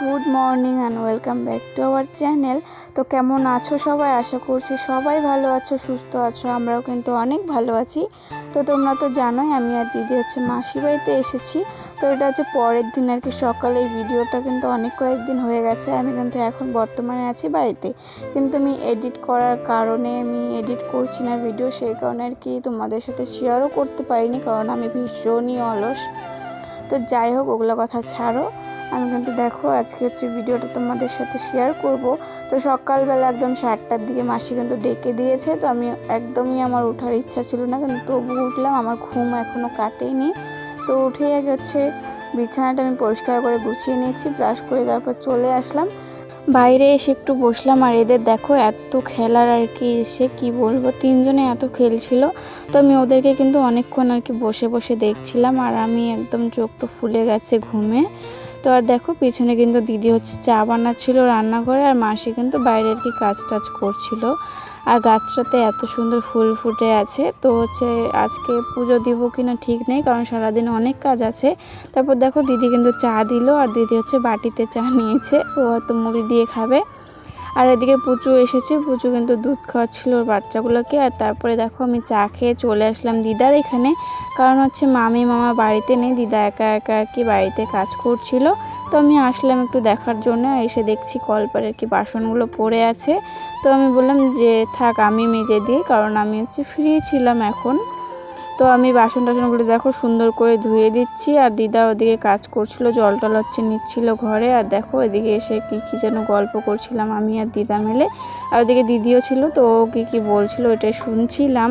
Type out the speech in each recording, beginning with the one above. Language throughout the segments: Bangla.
Good morning and welcome back to our channel. তো কেমন আছো সবাই? আশা করছি সবাই ভালো আছো, সুস্থ আছো। আমরাও কিন্তু অনেক ভালো আছি। তো তোমরা তো জানোই আমি আর দিদি হচ্ছে মাসির বাড়িতে এসেছি। তো এটা হচ্ছে পরের দিন আর কি সকালে। এই ভিডিওটা কিন্তু অনেক কয়েকদিন হয়ে গেছে। আমি কিন্তু এখন বর্তমানে আছি বাড়িতে, কিন্তু আমি এডিট করার কারণে আমি এডিট করছি না ভিডিও, সেই কারণে আর কি তোমাদের সাথে শেয়ারও করতে পারিনি, কারণ আমি ভীষণই অলস। তো যাই হোক, ওগুলো কথা ছাড়ো। আমি কিন্তু দেখো আজকে হচ্ছে ভিডিওটা তোমাদের সাথে শেয়ার করব। তো সকালবেলা একদম 7টার দিকে মাসি কিন্তু ডেকে দিয়েছে। তো আমি একদমই আমার ওঠার ইচ্ছা ছিল না, কিন্তু তবু উঠলাম। আমার ঘুম এখনও কাটেনি। তো উঠেই আগে হচ্ছে বিছানাটা আমি পরিষ্কার করে গুছিয়ে নিয়েছি, ব্রাশ করে তারপর চলে আসলাম বাইরে। এসে একটু বসলাম, আর এদের দেখো এত খেলার আর কি, এসে কি বলবো, তিনজনে এত খেলছিল। তো আমি ওদেরকে কিন্তু অনেকক্ষণ আর কি বসে বসে দেখছিলাম, আর আমি একদম চোখটা ফুলে গেছে ঘুমে। তো আর দেখো পিছনে কিন্তু দিদি হচ্ছে চা বানাচ্ছিল রান্নাঘরে, আর মাসি কিন্তু বাইরে আর কি কাজ টাজ করছিল। আর গাছটাতে এত সুন্দর ফুল ফুটে আছে। তো হচ্ছে আজকে পুজো দিব কিনা ঠিক নেই, কারণ সারাদিন অনেক কাজ আছে। তারপর দেখো দিদি কিন্তু চা দিল, আর দিদি হচ্ছে বাটিতে চা নিয়েছে, ও হয়তো মুড়ি দিয়ে খাবে। আর এদিকে পুচু এসেছে, পুচু কিন্তু দুধ খাওয়াচ্ছিল ওর বাচ্চাগুলোকে। আর তারপরে দেখো আমি চা খেয়ে চলে আসলাম দিদার এখানে, কারণ হচ্ছে মামি মামা বাড়িতে নেই, দিদা একা একা আর কি বাড়িতে কাজ করছিল। তো আমি আসলাম একটু দেখার জন্য। এসে দেখছি কলপারে আর কি বাসনগুলো পড়ে আছে। তো আমি বললাম যে থাক আমি মেজে দিই, কারণ আমি হচ্ছে ফ্রি ছিলাম এখন। তো আমি বাসন টাসনগুলো দেখো সুন্দর করে ধুয়ে দিচ্ছি, আর দিদা ওদিকে কাজ করছিল, জল টল হচ্ছে নিচ্ছিল ঘরে। আর দেখো এদিকে এসে কি যেন গল্প করছিলাম আমি আর দিদা মিলে। আর ওদিকে দিদিও ছিল, তো ও কি বলছিল ওইটাই শুনছিলাম।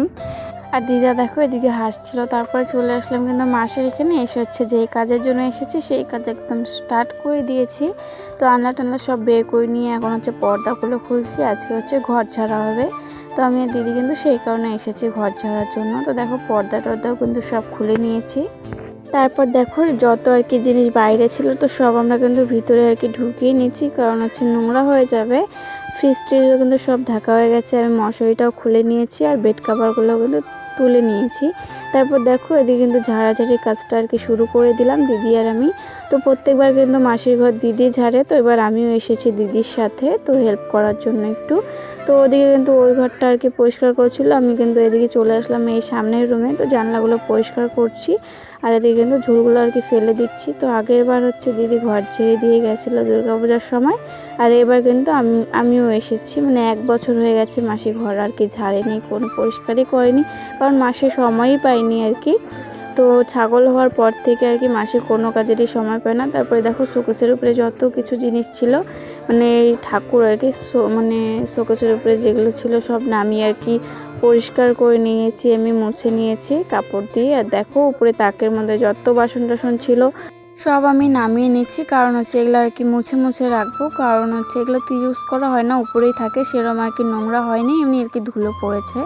আর দিদা দেখো এদিকে হাসছিল। তারপরে চলে আসলাম কিন্তু মাসের এখানে। এসে হচ্ছে যে কাজের জন্য এসেছি সেই কাজ একদম স্টার্ট করে দিয়েছি। তো আনলা টানলা সব বের করে নিয়ে এখন হচ্ছে পর্দাগুলো খুলছি। আজকে হচ্ছে ঘর ঝাড়া হবে। তো আমি আর দিদি কিন্তু সেই কারণে এসেছি ঘর ঝাড়ার জন্য। তো দেখো পর্দা টর্দাও কিন্তু সব খুলে নিয়েছি। তারপর দেখো যত আর কি জিনিস বাইরে ছিল তো সব আমরা কিন্তু ভিতরে আর কি ঢুকিয়ে নিচ্ছি, কারণ হচ্ছে নোংরা হয়ে যাবে। ফ্রিজটিও কিন্তু সব ঢাকা হয়ে গেছে। আমি মশারিটাও খুলে নিয়েছি, আর বেড কাভারগুলো কিন্তু তুলে নিয়েছি। তারপর দেখো এদিকে কিন্তু ঝাড়াঝাড়ির কাজটা আর কি শুরু করে দিলাম দিদি আর আমি। তো প্রত্যেকবার কিন্তু মাসির ঘর দিদি ঝাড়ে, তো এবার আমিও এসেছি দিদির সাথে তো হেল্প করার জন্য একটু। তো ওদিকে কিন্তু ওই ঘরটা আর কি পরিষ্কার করছিল, আমি কিন্তু এদিকে চলে আসলাম এই সামনের রুমে। তো জানলাগুলো পরিষ্কার করছি, আর এদিকে কিন্তু ঝুলগুলো আর কি ফেলে দিচ্ছি। তো আগের বার হচ্ছে দিদি ঘর ছেড়ে দিয়ে গেছিলো দুর্গাপূজার সময়, আর এবার কিন্তু আমিও এসেছি। মানে 1 বছর হয়ে গেছে মাসি ঘর আর কি ঝাড়েনি, কোনো পরিষ্কারই করেনি, কারণ মাসে সময়ই পাইনি আর কি। তো ছাগল হওয়ার পর থেকে আর কি মাসে কোনো কাজেরই সময় পায় না। তারপরে দেখো শোকেসের উপরে যত কিছু জিনিস ছিল, মানে এই ঠাকুর আর কি মানে শোকেসের উপরে যেগুলো ছিল সব নামিয়ে আর কি পরিষ্কার করে নিয়েছি, আমি মুছে নিয়েছি কাপড় দিয়ে। আর দেখো উপরে তাকের মধ্যে যত বাসন টাসন ছিল সব আমি নামিয়ে নিচ্ছি, কারণ হচ্ছে এগুলো আর কি মুছে মুছে রাখবো, কারণ হচ্ছে এগুলো তো ইউজ করা হয় না, উপরেই থাকে, সেরকম আর কি নোংরা হয়নি, এমনি আর কি ধুলো পড়েছে।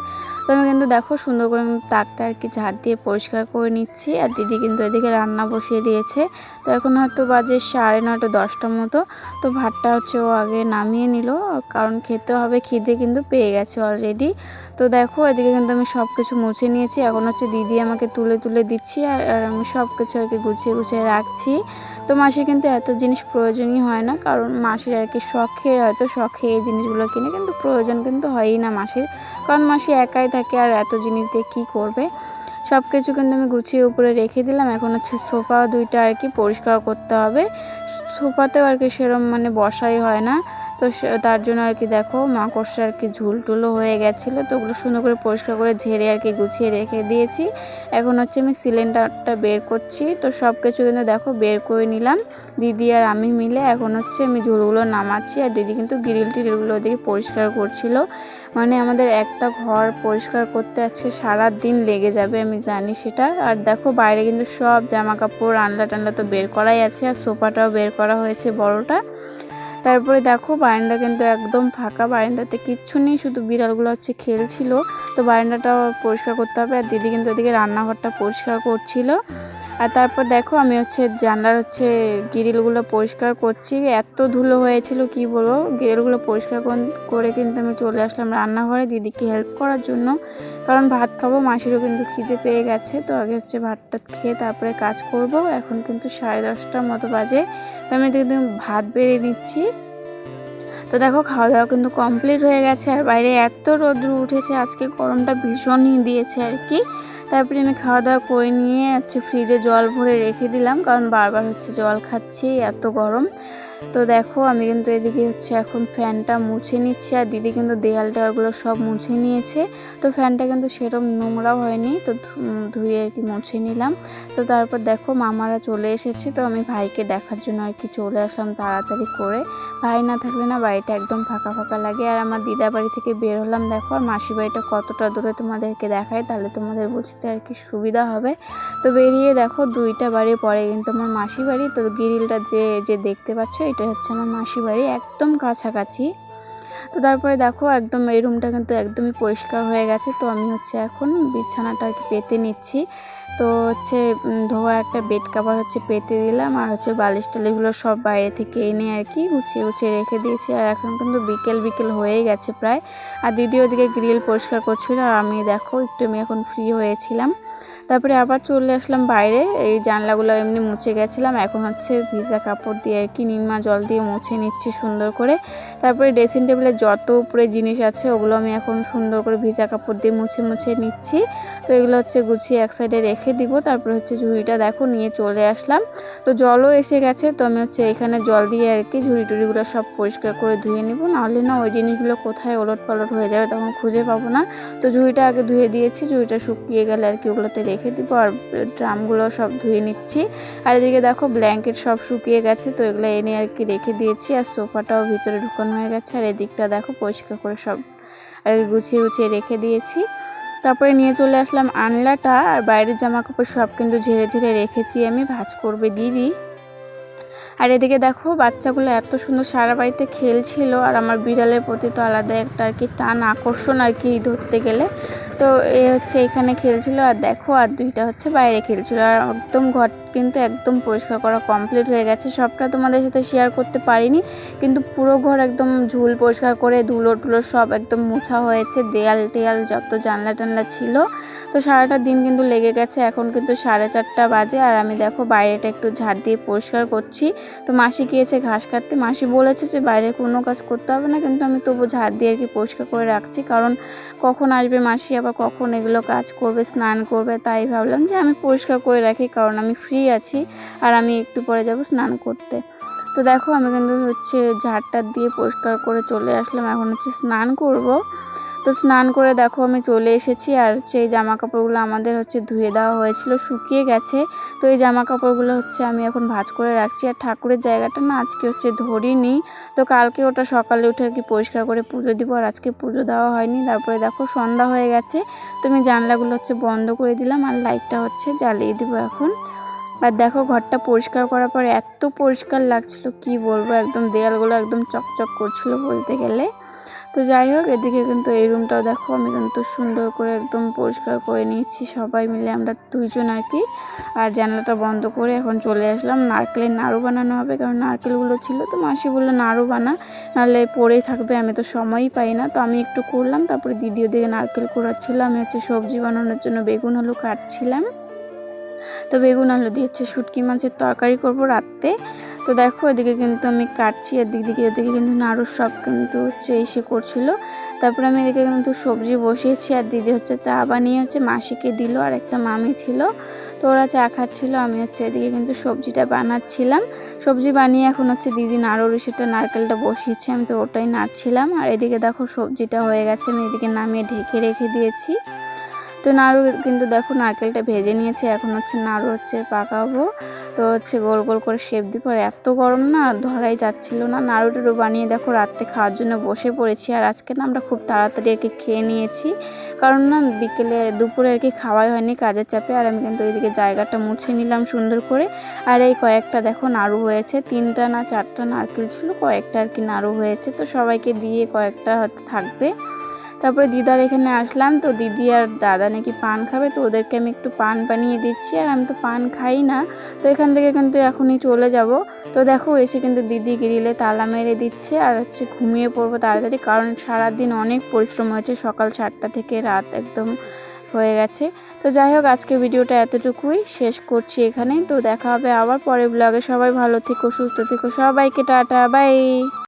তো আমি কিন্তু দেখো সুন্দর করে কিন্তু তাকটা আর কি ঝাড় দিয়ে পরিষ্কার করে নিচ্ছি। আর দিদি কিন্তু এদিকে রান্না বসিয়ে দিয়েছে। তো এখন হয়তো বাজে 9:30 10টার মতো। তো ভাতটা হচ্ছে ও আগে নামিয়ে নিল, কারণ খেতে হবে, খিদে কিন্তু পেয়ে গেছে অলরেডি। তো দেখো এদিকে কিন্তু আমি সব কিছু মুছে নিয়েছি, এখন হচ্ছে দিদি আমাকে তুলে তুলে দিচ্ছি, আর আমি সব কিছু আর কি গুছিয়ে গুছিয়ে রাখছি। তো মাসির কিন্তু এত জিনিস প্রয়োজনই হয় না, কারণ মাসির আর কি শখে হয়তো শখে এই জিনিসগুলো কিনে, কিন্তু প্রয়োজন কিন্তু হয়ই না মাসির, কারণ মাসি একাই থাকে আর এত জিনিস দিয়ে কী করবে। সব কিছু কিন্তু আমি গুছিয়ে উপরে রেখে দিলাম। এখন হচ্ছে সোফা 2টা আর কি পরিষ্কার করতে হবে। সোফাতেও আর কি সেরম মানে বসাই হয় না, তো তার জন্য আর কি দেখো মাকড়সা আর কি ঝুলটুলো হয়ে গেছিলো, তো ওগুলো সুন্দর করে পরিষ্কার করে ঝেড়ে আর কি গুছিয়ে রেখে দিয়েছি। এখন হচ্ছে আমি সিলিন্ডারটা বের করছি। তো সব কিছু কিন্তু দেখো বের করে নিলাম দিদি আর আমি মিলে। এখন হচ্ছে আমি ঝুলগুলো নামাচ্ছি, আর দিদি কিন্তু গ্রিল টিলগুলো ওদিকে পরিষ্কার করছিল। মানে আমাদের একটা ঘর পরিষ্কার করতে আজকে সারা দিন লেগে যাবে, আমি জানি সেটা। আর দেখো বাইরে কিন্তু সব জামা কাপড় আনলা টানলা তো বের করাই আছে, আর সোফাটাও বের করা হয়েছে বড়টা। তারপরে দেখো বারান্দা কিন্তু একদম ফাঁকা, বারান্দাতে কিচ্ছু নেই, শুধু বিড়ালগুলো হচ্ছে খেলছিল। তো বারান্দাটাও পরিষ্কার করতে হবে। আর দিদি কিন্তু ওদিকে রান্নাঘরটা পরিষ্কার করছিল। আর তারপর দেখো আমি হচ্ছে জানলার হচ্ছে গ্রিলগুলো পরিষ্কার করছি, এত ধুলো হয়েছিল কি বলবো। গ্রিলগুলো পরিষ্কার করে কিন্তু আমি চলে আসলাম রান্নাঘরে দিদিকে হেল্প করার জন্য, কারণ ভাত খাবো, মাসিরও কিন্তু খিদে পেয়ে গেছে। তো আগে হচ্ছে ভাতটা খেয়ে তারপরে কাজ করব। এখন কিন্তু 10:30টার মতো বাজে। তো আমি এদিকে ভাত বেড়ে নিচ্ছি। তো দেখো খাওয়া দাওয়া কিন্তু কমপ্লিট হয়ে গেছে, আর বাইরে এত রোদ্র উঠেছে আজকে, গরমটা ভীষণই দিয়েছে আর কি। তারপরে আমি খাওয়া দাওয়া করে নিয়ে ফ্রিজে জল ভরে রেখে দিলাম, কারণ বারবার জল খাচ্ছি, এত গরম। তো দেখো আমি কিন্তু এদিকে এখন ফ্যানটা মুছে নিচ্ছি, আর দিদি কিন্তু দেয়াল টেয়ালগুলো সব মুছে নিয়েছে। তো ফ্যানটা কিন্তু সেরকম নোংরাও হয়নি, তো ধুয়ে আর কি মুছে নিলাম। তো তারপর দেখো মামারা চলে এসেছে, তো আমি ভাইকে দেখার জন্য আর কি চলে আসলাম তাড়াতাড়ি করে। ভাই না থাকলে না বাড়িটা একদম ফাঁকা ফাঁকা লাগে। আর আমার দিদা বাড়ি থেকে বের হলাম, দেখো আর মাসি বাড়িটা কতটা দূরে তোমাদেরকে দেখায়, তাহলে তোমাদের বুঝতে আর কি সুবিধা হবে। তো বেরিয়ে দেখো 2টা বাড়ি পরে কিন্তু আমার মাসি বাড়ি। তো গ্রিলটা যে দেখতে পাচ্ছ এটা হচ্ছে আমার মাসি বাড়ি, একদম কাছাকাছি। তো তারপরে দেখো একদম এই রুমটা কিন্তু একদমই পরিষ্কার হয়ে গেছে। তো আমি এখন বিছানাটা আর কি পেতে নিচ্ছি। তো ধোয়া একটা বেড কাভার পেতে দিলাম, আর বালিশ টালিশগুলো সব বাইরে থেকে এনে আর কি গুছিয়ে রেখে দিয়েছি। আর এখন কিন্তু বিকেল হয়ে গেছে প্রায়। আর দিদি ওদিকে গ্রিল পরিষ্কার করছিল, আর আমি দেখো আমি এখন ফ্রি হয়েছিলাম। তারপরে আবার চলে আসলাম বাইরে, এই জানলাগুলো এমনি মুছে গেছিলাম, এখন ভিজা কাপড় দিয়ে আর কি নিমা জল দিয়ে মুছে নিচ্ছি সুন্দর করে। তারপরে ড্রেসিং টেবিলে যত উপরে জিনিস আছে ওগুলো আমি এখন সুন্দর করে ভিজা কাপড় দিয়ে মুছে নিচ্ছি। তো এগুলো গুছিয়ে এক সাইডে রেখে দিব। তারপরে ঝুড়িটা দেখো নিয়ে চলে আসলাম। তো জলও এসে গেছে, তো আমি এখানে জল দিয়ে আর কি ঝুড়ি টুড়িগুলো সব পরিষ্কার করে ধুয়ে নিব, নাহলে না ওই জিনিসগুলো কোথায় ওলট পালট হয়ে যাবে, তখন খুঁজে পাবো না। তো ঝুড়িটা আগে ধুয়ে দিয়েছি, ঝুড়িটা শুকিয়ে গেলে আর কি ওগুলোতে রেখে দিব। আর ড্রামগুলো সব ধুয়ে নিচ্ছি। আর এদিকে দেখো ব্ল্যাঙ্কেট সব শুকিয়ে গেছে, তো এগুলো এনে আর কি রেখে দিয়েছি। আর সোফাটাও ভিতরে ঢুকানো হয়ে গেছে। আর এদিকটা দেখো পরিষ্কার করে সব আর গুছিয়ে রেখে দিয়েছি। তারপরে নিয়ে চলে আসলাম আনলাটা, আর বাইরের জামা কাপড় সব কিন্তু ঝেড়ে রেখেছি, আমি ভাঁজ করবে দিদি। আর এদিকে দেখো বাচ্চাগুলো এত সুন্দর সারা বাড়িতে খেলছিল, আর আমার বিড়ালের প্রতি তো আলাদা একটা আর কি টান আকর্ষণ আর কি ধরতে গেলে। তো এখানে খেলছিল, আর দেখো আর 2টা বাইরে খেলছিল। আর একদম ঘর কিন্তু একদম পরিষ্কার করা কমপ্লিট হয়ে গেছে। সবটা তোমাদের সাথে শেয়ার করতে পারিনি, কিন্তু পুরো ঘর একদম ঝুল পরিষ্কার করে ধুলো টুলো সব একদম মোছা হয়েছে, দেয়াল টেয়াল যত জানলা টানলা ছিল। তো সারাটা দিন কিন্তু লেগে গেছে। এখন কিন্তু 4:30 বাজে, আর আমি দেখো বাইরেটা একটু ঝাড় দিয়ে পরিষ্কার করছি। তো মাসি গিয়েছে ঘাস কাটতে, মাসি বলেছে যে বাইরে কোনো কাজ করতে হবে না, কিন্তু আমি তবু ঝাড় দিয়ে আর কি পরিষ্কার করে রাখছি, কারণ কখন আসবে মাসি, আবার কখন এগুলো কাজ করবে, স্নান করবে, তাই ভাবলাম যে আমি পরিষ্কার করে রাখি, কারণ আমি ফ্রি আছি আর আমি একটু পরে যাব স্নান করতে। তো দেখো আমি কিন্তু ঝাড়টা দিয়ে পরিষ্কার করে চলে আসলাম, এখন স্নান করব। তো স্নান করে দেখো আমি চলে এসেছি। আর এই জামা কাপড়গুলো আমাদের ধুয়ে দেওয়া হয়েছিল, শুকিয়ে গেছে। তো এই জামা কাপড়গুলো আমি এখন ভাঁজ করে রাখছি। আর ঠাকুরের জায়গাটা না আজকে ধরিনি, তো কালকে ওটা সকালে উঠে আর কি পরিষ্কার করে পুজো দিব, আর আজকে পুজো দেওয়া হয়নি। তারপরে দেখো সন্ধ্যা হয়ে গেছে, তো আমি জানলাগুলো বন্ধ করে দিলাম, আর লাইটটা জ্বালিয়ে দিব এখন। আর দেখো ঘরটা পরিষ্কার করার পর এত পরিষ্কার লাগছিল কি বলবো, একদম দেয়ালগুলো একদম চকচক করছিল বলতে গেলে। তো যাই হোক, এদিকে কিন্তু এই রুমটাও দেখো আমি কিন্তু সুন্দর করে একদম পরিষ্কার করে নিয়েছি, সবাই মিলে আমরা 2জন আর কি। আর জানলাটা বন্ধ করে এখন চলে আসলাম, নারকেলের নাড়ু বানানো হবে, কারণ নারকেলগুলো ছিল। তো মাসি বললো নাড়ু বানা, নাহলে পড়েই থাকবে, আমি তো সময়ই পাই না। তো আমি একটু করলাম, তারপরে দিদি ওদিকে নারকেল কুড়াচ্ছিল, আমি সবজি বানানোর জন্য বেগুন আলু কাটছিলাম। তো বেগুন আলু দিয়ে শুটকি মাছের তরকারি করব রাতে। তো দেখো এদিকে কিন্তু আমি কাটছি, আর এদিকে কিন্তু নাড়ু সব কিন্তু এসে করছিল। তারপরে আমি এদিকে কিন্তু সবজি বসিয়েছি, আর দিদি চা বানিয়ে মাসিকে দিল, আর একটা মামি ছিল, তো ওরা চা খাচ্ছিল। আমি এদিকে কিন্তু সবজিটা বানাচ্ছিলাম। সবজি বানিয়ে এখন দিদি নাড়ুর সেটা নারকেলটা বসিয়েছে, আমি তো ওটাই নাড়ছিলাম। আর এদিকে দেখো সবজিটা হয়ে গেছে, আমি এদিকে নামিয়ে ঢেকে রেখে দিয়েছি। তো নাড়ু কিন্তু দেখো নারকেলটা ভেজে নিয়েছি, এখন নাড়ু পাকাবো। তো গোল গোল করে শেপ দিব। আর এত গরম না, ধরাই যাচ্ছিল না। নাড়ু টাড়ু বানিয়ে দেখো রাতে খাওয়ার জন্য বসে পড়েছি। আর আজকে না আমরা খুব তাড়াতাড়ি আর কি খেয়ে নিয়েছি, কারণ না দুপুরে আর কি খাওয়াই হয়নি কাজের চাপে। আর আমি কিন্তু এইদিকে জায়গাটা মুছে নিলাম সুন্দর করে। আর এই কয়েকটা দেখো নাড়ু হয়েছে, 3টা না 4টা নারকেল ছিল, কয়েকটা আর কি নাড়ু হয়েছে। তো সবাইকে দিয়ে কয়েকটা হয়তো থাকবে। তারপরে দিদার এখানে আসলাম, তো দিদি আর দাদা নাকি পান খাবে, তো ওদেরকে আমি একটু পান বানিয়ে দিচ্ছি। আর আমি তো পান খাই না, তো এখান থেকে কিন্তু এখনই চলে যাব। তো দেখো এসে কিন্তু দিদি গ্রিলে তালা মেরে দিচ্ছে, আর ঘুমিয়ে পড়বো তাড়াতাড়ি, কারণ সারাদিন অনেক পরিশ্রম হয়েছে, সকাল 7টা থেকে রাত একদম হয়ে গেছে। তো যাই হোক, আজকে ভিডিওটা এতটুকুই শেষ করছি এখানেই। তো দেখা হবে আবার পরের ব্লগে। সবাই ভালো থেকো, সুস্থ থেকো, সবাইকে টাটা, বাই।